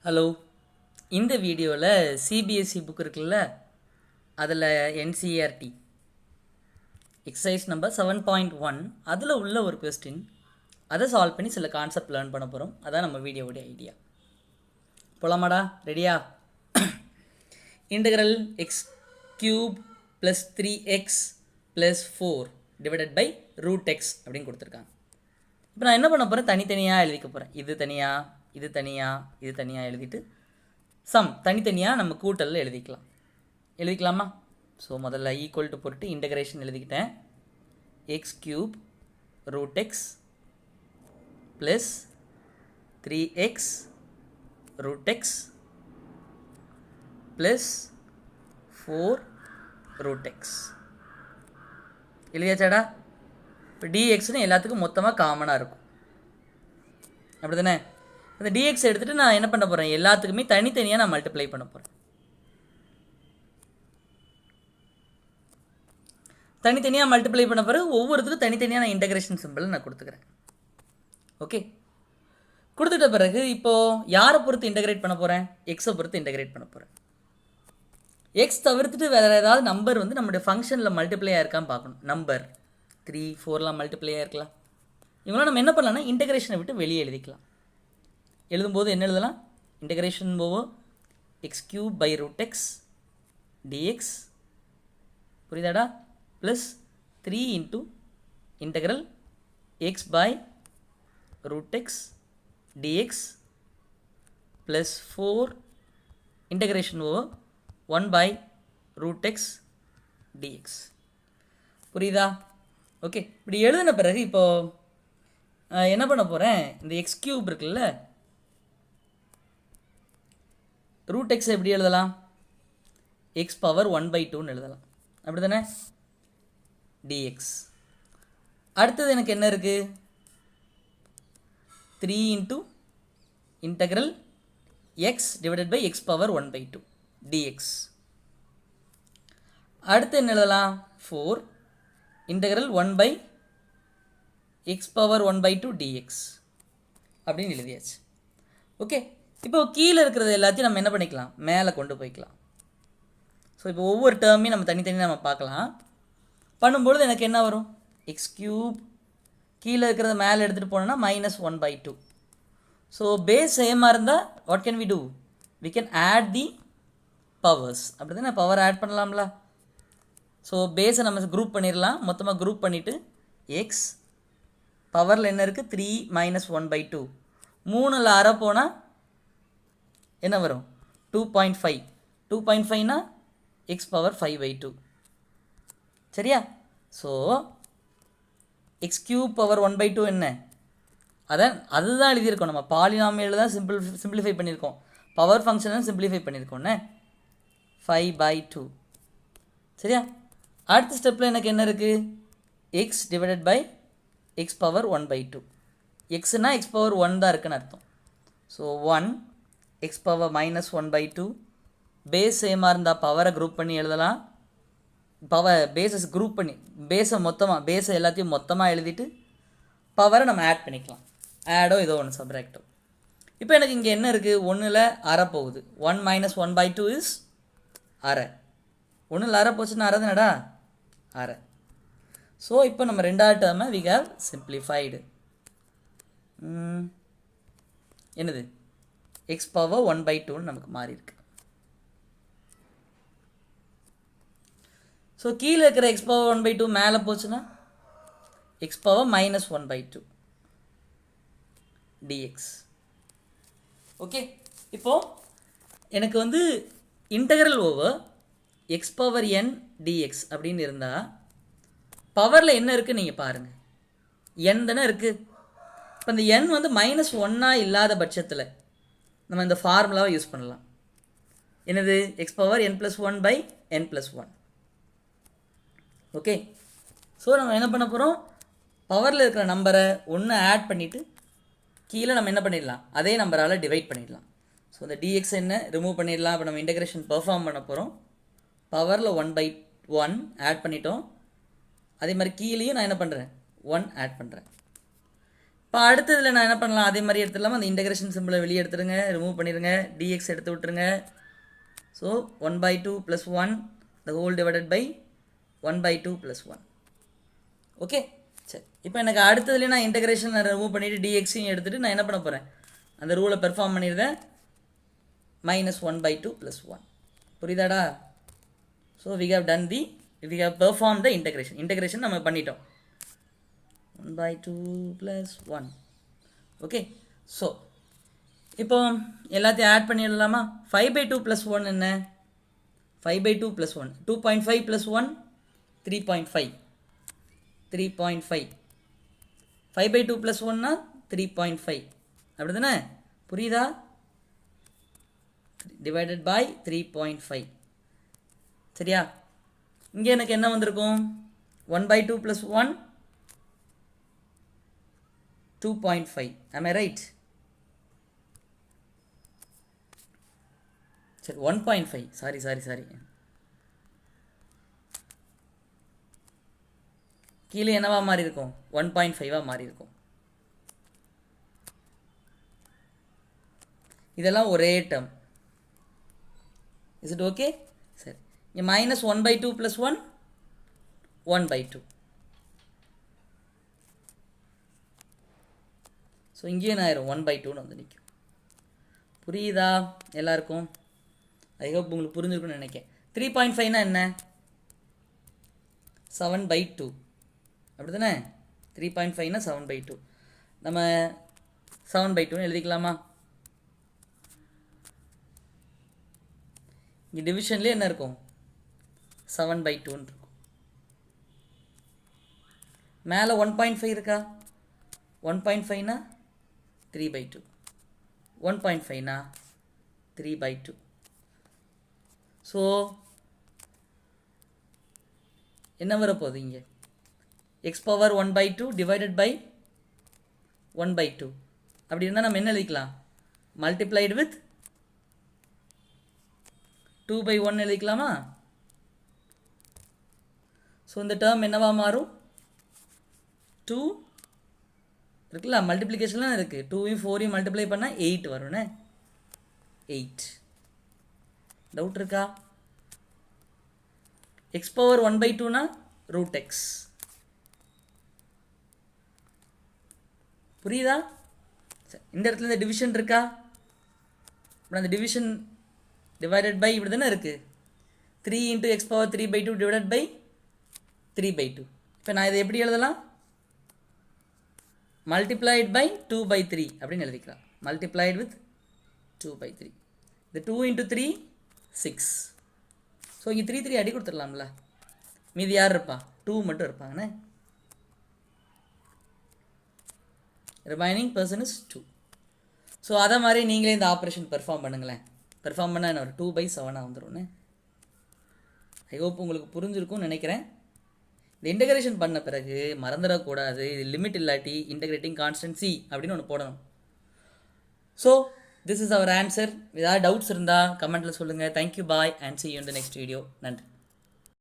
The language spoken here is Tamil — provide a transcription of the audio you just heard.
ஹலோ, இந்த வீடியோவில் CBSE புக் இருக்குல்ல, அதில் NCERT எக்ஸசைஸ் நம்பர் 7.1 அதில் உள்ள ஒரு கொஸ்டின், அதை சால்வ் பண்ணி சில கான்செப்ட் லேர்ன் பண்ண போகிறோம். அதான் நம்ம வீடியோவுடைய ஐடியா. போலாமாடா? ரெடியா? Integral x cube plus 3x plus 4 divided by root x அப்படின்னு கொடுத்துருக்காங்க. இப்போ நான் என்ன பண்ண போகிறேன், தனித்தனியாக எழுதிக்க போகிறேன். இது தனியாக, இது தனியாக, இது தனியாக எழுதிட்டு சம் தனித்தனியாக நம்ம கூட்டலில் எழுதிக்கலாமா? ஸோ முதல்ல ஈக்குவல் டு போட்டு இன்டகிரேஷன் எழுதிக்கிட்டேன். X cube root x plus 3x root x plus 4 root x எழுதியாச்சாடா? இப்போ டிஎக்ஸ்னு எல்லாத்துக்கும் மொத்தமாக காமனாக இருக்கும், அப்படி தானே? அந்த டிஎக்ஸ் எடுத்துகிட்டு நான் என்ன பண்ண போகிறேன், எல்லாத்துக்குமே தனித்தனியாக நான் மல்டிப்ளை பண்ண போகிறேன். தனித்தனியாக மல்டிப்ளை பண்ண பிறகு ஒவ்வொருத்துக்கும் தனித்தனியாக நான் இன்டகிரேஷன் சிம்பிள் நான் கொடுத்துக்கிறேன். ஓகே, கொடுத்துட்ட பிறகு இப்போது யாரை பொறுத்து இன்டகிரேட் பண்ண போகிறேன்? எக்ஸை பொறுத்து இன்டகிரேட் பண்ண போகிறேன். எக்ஸ் தவிர்த்துட்டு வேறு ஏதாவது நம்பர் வந்து நம்மளுடைய ஃபங்க்ஷனில் மல்டிப்ளை ஆயிருக்கான்னு பார்க்கணும். நம்பர் 3, 4லாம் மல்டிப்ளை ஆயிருக்கலாம். இவங்களாம் நம்ம என்ன பண்ணலாம்னா இன்டகிரேஷனை விட்டு வெளியே எழுதிக்கலாம். எழுதும்போது என்ன எழுதலாம்? Integration over x cube by root x dx, புரியுதாடா? Plus 3 into integral x by root x dx plus 4 integration over 1 by root x dx. புரியுதா? ஓகே, இப்படி எழுதின பிறகு இப்போது என்ன பண்ண போகிறேன், இந்த எக்ஸ் கியூப் இருக்குல்ல, ரூட் எக்ஸ் எப்படி எழுதலாம்? எக்ஸ் பவர் 1/2ன்னு எழுதலாம், அப்படி தானே? டிஎக்ஸ். அடுத்தது எனக்கு என்ன இருக்குது? 3 into integral x divided by x power 1/2 dx. அடுத்து என்ன எழுதலாம்? 4 integral 1 by x power 1/2 dx அப்படின்னு எழுதியாச்சு. ஓகே, இப்போ கீழே இருக்கிறது எல்லாத்தையும் நம்ம என்ன பண்ணிக்கலாம், மேலே கொண்டு போய்க்கலாம். ஸோ இப்போ ஒவ்வொரு டேர்மையும் நம்ம தனித்தனியாக நம்ம பார்க்கலாம். பண்ணும்பொழுது எனக்கு என்ன வரும்? எக்ஸ் கியூப் கீழே இருக்கிறத மேலே எடுத்துகிட்டு போனோன்னா -1/2. ஸோ பேஸ் சேமாக இருந்தால் what can we do? We can add the powers, அப்படி தானே? பவர் ஆட் பண்ணலாம்ல. ஸோ பேஸை நம்ம குரூப் பண்ணிடலாம். மொத்தமாக குரூப் பண்ணிவிட்டு எக்ஸ் பவரில் என்ன இருக்குது? 3 - 1/2. 3ல் அரை போனால் என்ன வரும்? 2.5. 2.5னா எக்ஸ் பவர் 5/2. சரியா? ஸோ எக்ஸ் கியூப் பவர் 1/2 என்ன? அதுதான் எழுதியிருக்கோம். நம்ம பாலினாமியல் தான் சிம்பிளிஃபை பண்ணியிருக்கோம். பவர் ஃபங்க்ஷனை சிம்பிளிஃபை பண்ணியிருக்கோன்னே. 5/2. சரியா? அடுத்த ஸ்டெப்பில் எனக்கு என்ன இருக்குது? X divided by x power 1/2. எக்ஸ்னா எக்ஸ் பவர் 1 தான் இருக்குன்னு அர்த்தம். So 1 X power -1/2. பேஸ் சேமாக இருந்தால் பவரை குரூப் பண்ணி எழுதலாம். பேஸஸ் குரூப் பண்ணி பேஸை எல்லாத்தையும் மொத்தமாக எழுதிட்டு பவரை நம்ம ஆட் பண்ணிக்கலாம். ஆடோ ஏதோ ஒன்று சப்ராக்டோ. இப்போ எனக்கு இங்கே என்ன இருக்குது? 1ல் அரை போகுது. 1 - 1/2 இஸ் அரை. 1ல் அரை போச்சுன்னா அரை தானடா? அரை. ஸோ இப்போ நம்ம ரெண்டாவது டேர்மை வி ஹேவ் சிம்பிளிஃபைடு. என்னது? எக்ஸ் பவர் 1/2ன்னு நமக்கு மாறி இருக்கு. ஸோ கீழே இருக்கிற எக்ஸ் பவர் 1/2 மேலே போச்சுன்னா எக்ஸ் பவர் -1/2 டிஎக்ஸ். ஓகே, இப்போது எனக்கு வந்து integral over X power n dx அப்படின்னு இருந்தால் பவரில் என்ன இருக்குது நீங்கள் பாருங்கள். n தானே இருக்குது. இப்போ இந்த n வந்து -1 இல்லாத பட்சத்தில் நம்ம இந்த ஃபார்முலாவை யூஸ் பண்ணலாம். என்னது? X power n+1 by n+1. Okay, so நம்ம என்ன பண்ண போகிறோம்? பவரில் இருக்கிற நம்பரை ஒன்று ஆட் பண்ணிவிட்டு கீழே நம்ம என்ன பண்ணிடலாம், அதே நம்பரால் டிவைட் பண்ணிடலாம். ஸோ இந்த டிஎக்ஸ் என்ன ரிமூவ் பண்ணிடலாம். இப்போ நம்ம இன்டகிரேஷன் பெர்ஃபார்ம் பண்ண போகிறோம். பவரில் 1/1 ஆட் பண்ணிட்டோம். அதே மாதிரி கீழேயும் நான் என்ன பண்ணுறேன்? 1 ஆட் பண்ணுறேன். இப்போ அடுத்ததில் நான் என்ன பண்ணலாம், அதே மாதிரி எடுத்துடலாமா, அந்த இன்டகிரேஷன் சிம்பிளை வெளியே எடுத்துடுங்க, ரிமூவ் பண்ணிடுங்க, dx எடுத்து விட்டுருங்க. So 1/2 + 1 the whole divided by 1/2 + 1. Okay, சரி. இப்போ எனக்கு அடுத்ததுலேயே நான் இன்டகிரேஷன் ரிமூவ் பண்ணிவிட்டு டிஎக்ஸையும் எடுத்துகிட்டு நான் என்ன பண்ண போகிறேன், அந்த ரூலை பெர்ஃபார்ம் பண்ணிடுறேன். -1/2 + 1. புரியுதாடா? So we have performed the integration நம்ம பண்ணிட்டோம். 1/2 + 1. ஓகே, ஸோ இப்போ எல்லாத்தையும் ஆட் பண்ணிடலாமா? 5/2 + 1 என்ன? 5/2 + 1 2.5 + 1 3.5. 3.5. 5/2 + 1 3.5. அப்படி தானே? புரியுதா? Divided by 3.5. சரியா? இங்கே எனக்கு என்ன வந்திருக்கும்? 1/2 + 1 2.5. am I right? சரி, 1.5. சாரி, கீழே என்னவா மாறி இருக்கும்? 1.5 மாறி இருக்கும். இதெல்லாம் ஒரே டேர்ம். Is it okay? சரி, இங்கே -1/2 + 1 1/2. ஸோ இங்கேயே நான் ஆயிரும் 1/2ன்னு வந்து நிற்கும். புரியுதா எல்லாருக்கும்? ஐ ஹோப் உங்களுக்கு புரிஞ்சிருக்குன்னு நினைக்கிறேன். 3.5னா என்ன? 7/2. அப்படி தானே? 3.5னா 7/2. நம்ம 7/2ன்னு எழுதிக்கலாமா? இங்கே டிவிஷன்லேயே என்ன இருக்கும்? 7/2ன்னு இருக்கும். மேலே 1.5 இருக்கா? 1.5னா 3/2. 1.5னா 3/2. ஸோ என்ன வரப்போகுது இங்கே? x⁻1/2 divided by 1/2. அப்படி இருந்தால் நம்ம என்ன எழுதிக்கலாம்? Multiplied with 2/1 எழுதிக்கலாமா? ஸோ இந்த டேர்ம் என்னவா மாறும்? 2 இருக்குல்ல, மல்டிப்ளிகேஷன்லாம் இருக்குது. 2யும் 4யும் மல்டிப்ளை பண்ணால் 8 வரும்னே. 8. டவுட் இருக்கா? x⁻1/2னா √x. புரியுதா? இந்த இடத்துல இந்த டிவிஷன் இருக்கா? அந்த டிவிஷன் டிவைடட் பை இப்படி தானே இருக்குது. 3 × x⁻3/2 டிவைடட் பை 3/2. இப்போ நான் இதை எப்படி எழுதலாம்? மல்டிப்ளைட் பை 2/3 அப்படின்னு எழுதிக்கலாம். Multiplied with 2/3. இந்த 2 × 3 6. ஸோ இங்கே 3 அடி கொடுத்துடலாம்ல. மீதி யார் இருப்பா? 2 மட்டும் இருப்பாங்கண்ணே. Remaining person is 2. ஸோ அதை மாதிரி நீங்களே இந்த ஆப்ரேஷன் பெர்ஃபார்ம் பண்ணுங்களேன். பெர்ஃபார்ம் பண்ணால் என்ன ஒரு 2/7 வந்துடும்ண்ணே. ஐ ஹோப் உங்களுக்கு புரிஞ்சிருக்கும்னு நினைக்கிறேன். இந்த இன்டகிரேஷன் பண்ண பிறகு மறந்துடக்கூடாது, இது லிமிட் இல்லாட்டி இன்டகிரேட்டிங் கான்ஸ்டன்சி அப்படின்னு ஒன்று போடணும். So this is our answer. ஏதாவது டவுட்ஸ் இருந்தால் கமெண்ட்டில் சொல்லுங்கள். Thank you, bye, and see you in the next video. நன்றி.